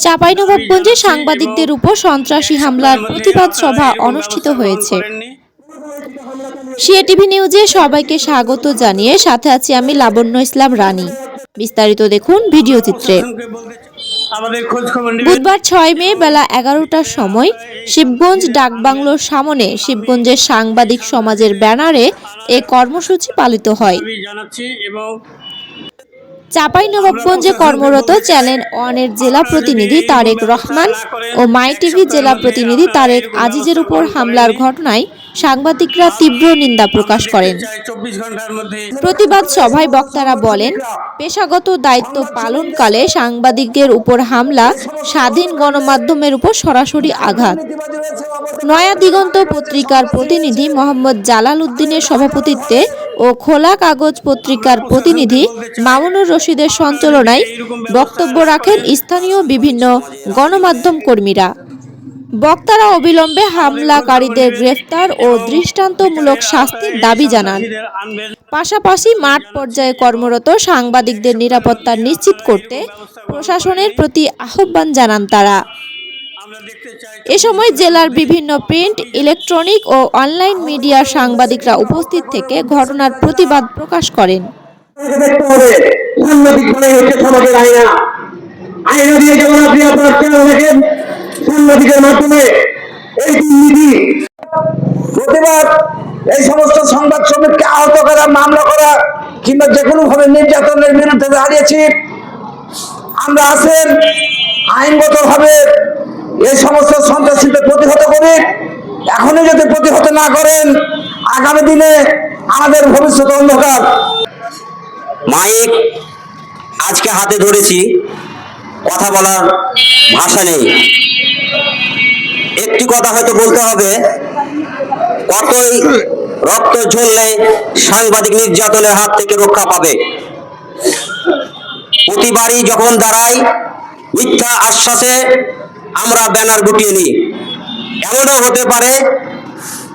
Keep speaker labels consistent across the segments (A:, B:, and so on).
A: চাঁপাইনবাবগঞ্জে সাংবাদিকদের উপর সন্ত্রাসী হামলার প্রতিবাদ সভা অনুষ্ঠিত হয়েছে। সিএটিভি নিউজে সবাইকে স্বাগত জানিয়ে সাথে আছি আমি লাবণ্য ইসলাম রানী। বিস্তারিত দেখুন ভিডিও চিত্রে। বুধবার 6 মে বেলা 11টার সময় শিবগঞ্জ ডাকবাংলোর সামনে শিবগঞ্জের সাংবাদিক সমাজের ব্যানারে এ কর্মসূচি পালিত হয়। চাঁপাইনবাবগঞ্জে কর্মরত চ্যানেল ওয়ানের জেলা প্রতিনিধি তারেক রহমান ও মাই টিভি জেলা প্রতিনিধি তারেক আজিজের উপর হামলার ঘটনায় সাংবাদিকরা তীব্র নিন্দা প্রকাশ করেন। প্রতিবাদ সভায় বক্তারা বলেন, পেশাগত দায়িত্ব পালনকালে সাংবাদিকদের উপর হামলা স্বাধীন গণমাধ্যমের উপর সরাসরি আঘাত। নয়া দিগন্ত পত্রিকার প্রতিনিধি মোহাম্মদ জালাল উদ্দিনের সভাপতিত্বে ও খোলা কাগজ পত্রিকার প্রতিনিধি মামুনুর রশিদের সঞ্চালনায় বক্তব্য রাখেন স্থানীয় বিভিন্ন গণমাধ্যম কর্মীরা। বক্তারা অবিলম্বে হামলাকারীদের গ্রেফতার ও দৃষ্টান্তমূলক শাস্তির দাবি জানান। পাশাপাশি মাঠ পর্যায়ে কর্মরত সাংবাদিকদের নিরাপত্তা নিশ্চিত করতে প্রশাসনের প্রতি আহ্বান জানান তারা। এ সময় জেলার বিভিন্ন প্রিন্ট, ইলেকট্রনিক ও অনলাইন মিডিয়ার সাংবাদিকরা উপস্থিত থেকে ঘটনার প্রতিবাদ প্রকাশ করেন।
B: এই সমস্ত সংবাদ শ্রমিককে আহত করা, মামলা করা কিংবা যে কোনো ভাবে নির্যাতনের বিরুদ্ধে দাঁড়িয়েছি আমরা। আছেন আইনগত ভাবে এই সমস্ত সন্ত্রাসীদের প্রতিহত করি। এখনই যদি প্রতিহত না করেন আগামী দিনে আমাদের ভবিষ্যৎ অন্ধকার।
C: মাইক আজকে হাতে ধরেছি, কথা বলার ভাষা নেই। একটি কথা হয়তো বলতে হবে, কতই রক্ত ঝরলে সাংবাদিক নির্যাতনের হাত থেকে রক্ষা পাবে। প্রতিবারই যখন দাঁড়াই মিথ্যা আশ্বাসে আমরা ব্যানার গুটিয়ে নিই। এমনও হতে পারে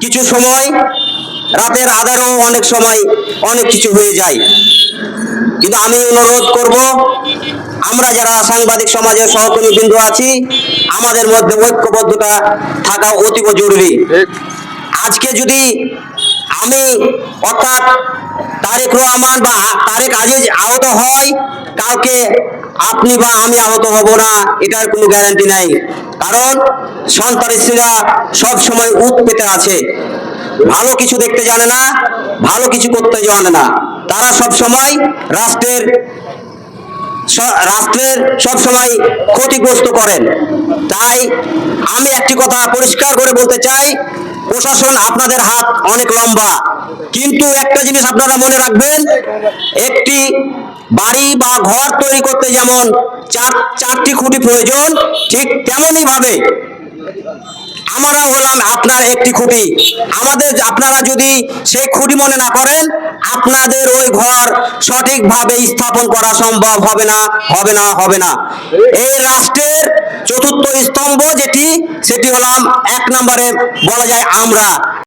C: কিছু সময় রাতের আধারেও অনেক সময় অনেক কিছু হয়ে যায়। কিন্তু আমি অনুরোধ করব, আমরা যারা সাংবাদিক সমাজের সহকর্মীবৃন্দ আছি আমাদের মধ্যে ঐক্যবদ্ধতা থাকা অতীব জরুরি। আজকে যদি আমি অর্থাৎ তারেক রহমান বা তারেক আজিজ আহত হয়, কাউকে আপনি বা আমি আহত হব না এটার কোনো গ্যারান্টি নাই। কারণ সন্ত্রাসীরা সব সময় উৎ পেতে আছে, ভালো কিছু দেখতে জানে না, ভালো কিছু করতে জানে না। তারা সব সময় রাষ্ট্রের সব সময় ক্ষতিগ্রস্ত করেন। তাই আমি একটি কথা পরিষ্কার করে বলতে চাই, প্রশাসন আপনাদের হাত অনেক লম্বা, কিন্তু একটা জিনিস আপনারা মনে রাখবেন, একটি বাড়ি বা ঘর তৈরি করতে যেমন চারটি খুঁটি প্রয়োজন, ঠিক তেমনই ভাবে আমরা হলাম আপনার একটি খুঁটি। আপনারা যদি সেই খুঁটি মনে না করেন, আপনাদের ওই ঘর সঠিকভাবে স্থাপন করা সম্ভব হবে না। এই রাষ্ট্রের চতুর্থ স্তম্ভ সেটি হলাম 1 নম্বরে বলা যায় আমরা।